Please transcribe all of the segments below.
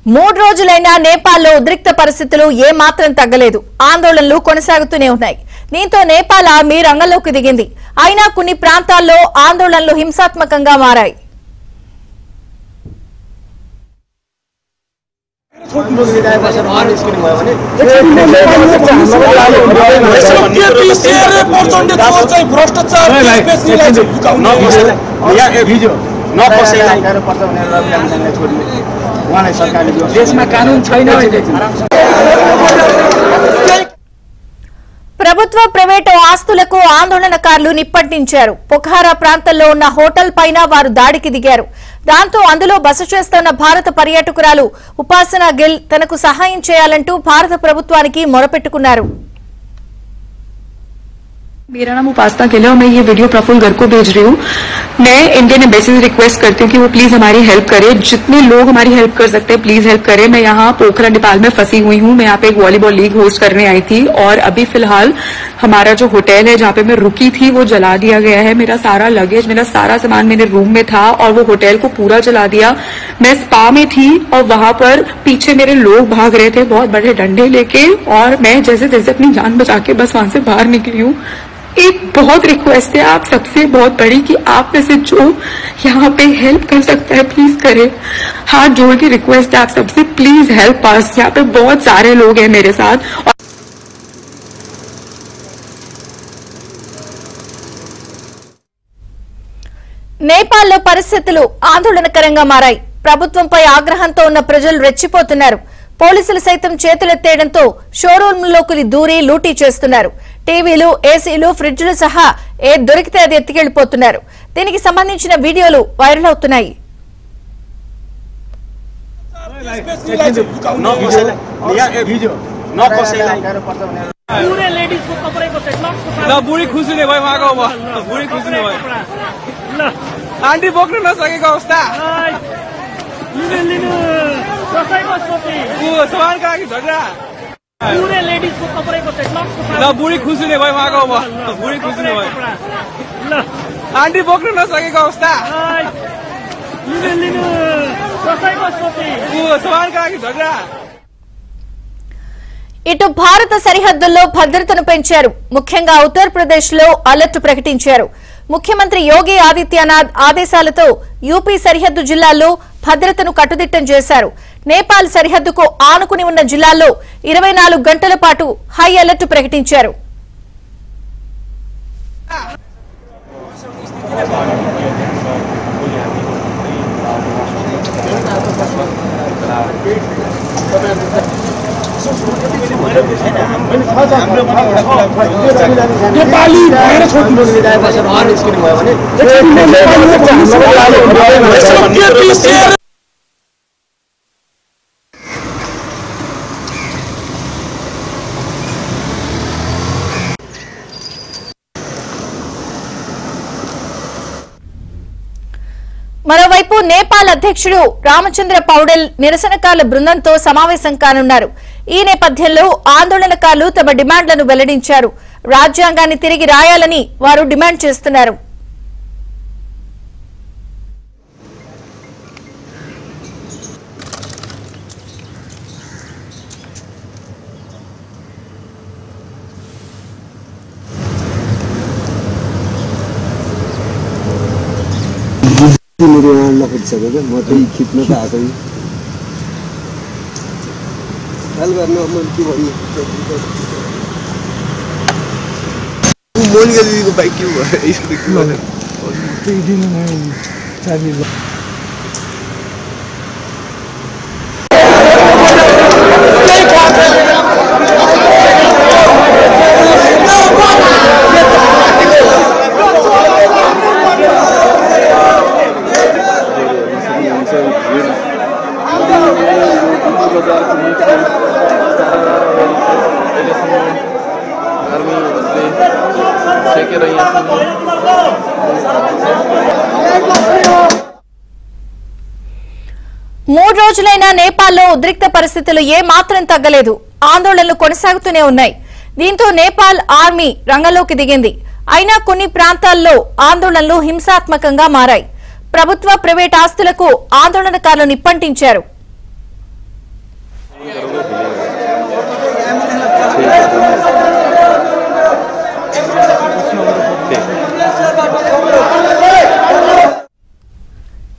మూడు రోజులైనా నేపాల్లో ఉద్రిక్త పరిస్థితులు ఏమాత్రం తగ్గలేదు. ఆందోళనలు కొనసాగుతూనే ఉన్నాయి. దీంతో నేపాల్ ఆర్మీ రంగంలోకి దిగింది. అయినా కొన్ని ప్రాంతాల్లో ఆందోళనలు హింసాత్మకంగా మారాయి. ప్రభుత్వ ప్రైవేటు ఆస్తులకు ఆందోళనకారులు నిప్పంటించారు. పొఖారా ప్రాంతంలో ఉన్న హోటల్ పైన వారు దాడికి దిగారు. దాంతో అందులో బస చేస్తున్న భారత పర్యాటకురాలు ఉపాసన గిల్ తనకు సహాయం చేయాలంటూ భారత ప్రభుత్వానికి మొరపెట్టుకున్నారు. मेरा नाम उपासना गिल है और मैं ये वीडियो प्रफुल्ल गर्ग को भेज रही हूँ। मैं इंडियन एम्बेसी से रिक्वेस्ट करती हूँ कि वो प्लीज हमारी हेल्प करे। जितने लोग हमारी हेल्प कर सकते हैं प्लीज हेल्प करें। मैं यहाँ पोखरा नेपाल में फंसी हुई हूँ। मैं यहाँ पे एक वॉलीबॉल लीग होस्ट करने आई थी और अभी फिलहाल हमारा जो होटल है जहाँ पे मैं रुकी थी वो जला दिया गया है। मेरा सारा लगेज, मेरा सारा सामान मेरे रूम में था और वो होटल को पूरा जला दिया। मैं स्पा में थी और वहां पर पीछे मेरे लोग भाग रहे थे बहुत बड़े डंडे लेके और मैं जैसे जैसे अपनी जान बचा के बस वहां से बाहर निकली हूँ। एक बहुत रिक्वेस्ट है आप सबसे बहुत बड़ी कि आप में से जो यहाँ पे हेल्प कर सकता है प्लीज करें। हाथ जोड़ के रिक्वेस्ट है आप सबसे, प्लीज हेल्प अस। यहाँ पे बहुत सारे लोग हैं मेरे साथ। నేపాల్లో పరిస్థితులు ఆందోళనకరంగా మారాయి. ప్రభుత్వంపై ఆగ్రహంతో ఉన్న ప్రజలు రెచ్చిపోతున్నారు. పోలీసులు సైతం చేతులెత్తేయడంతో షోరూంలోకి దూరి లూటీ చేస్తున్నారు. టీవీలు, ఏసీలు, ఫ్రిడ్జ్లు సహా ఏది దొరికితే అది ఎత్తుకెళ్లిపోతున్నారు. దీనికి సంబంధించిన వీడియోలు వైరల్ అవుతున్నాయి. पूरे लेडीज को कपड़े को सेट बुढ़ी खुशी नहीं भाई वहाँ का बुढ़ी खुशी नहीं भाई आंटी बोक्न नसकेको अवस्था सामान का झगड़ा. ఇటు భారత సరిహద్దుల్లో భద్రతను పెంచారు. ముఖ్యంగా ఉత్తరప్రదేశ్ లో అలర్ట్ ప్రకటించారు. ముఖ్యమంత్రి యోగి ఆదిత్యనాథ్ ఆదేశాలతో యూపీ సరిహద్దు జిల్లాల్లో భద్రతను కట్టుదిట్టం చేశారు. నేపాల్ సరిహద్దుకు ఆనుకుని ఉన్న జిల్లాల్లో 24 గంటల పాటు హై అలర్ట్ ప్రకటించారు. మరోవైపు నేపాల్ అధ్యక్షుడు రామచంద్ర పౌడెల్ నిరసనకారుల బృందంతో సమావేశం కానున్నారు. ఈ నేపథ్యంలో ఆందోళనకారులు తమ డిమాండ్లను వెల్లడించారు. రాజ్యాంగాన్ని తిరిగి రాయాలని వారు డిమాండ్ చేస్తున్నారు. म चाहिँ खिच्न त आएको हाल गर्न मैले के भन्नु मोनिका दिदीको बाइक के भयो यस्तो के भयो त्यही दिन चाबी మూడు రోజులైనా నేపాల్లో ఉద్రిక్త పరిస్థితులు ఏమాత్రం తగ్గలేదు. ఆందోళనలు కొనసాగుతూనే ఉన్నాయి. దీంతో నేపాల్ ఆర్మీ రంగంలోకి దిగింది. అయినా కొన్ని ప్రాంతాల్లో ఆందోళనలు హింసాత్మకంగా మారాయి. ప్రభుత్వ ప్రైవేట్ ఆస్తులకు ఆందోళనకారులు నిప్పంటించారు.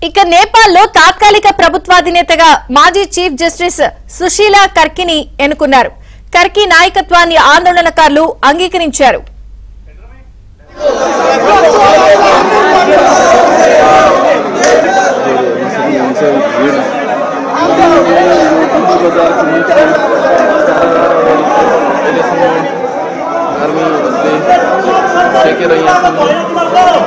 ఇక నేపాల్లో తాత్కాలిక ప్రభుత్వాధినేతగా మాజీ చీఫ్ జస్టిస్ సుశీలా కర్కిని ఎన్నుకున్నారు. కర్కి నాయకత్వాన్ని ఆందోళనకారులు అంగీకరించారు. army de cheque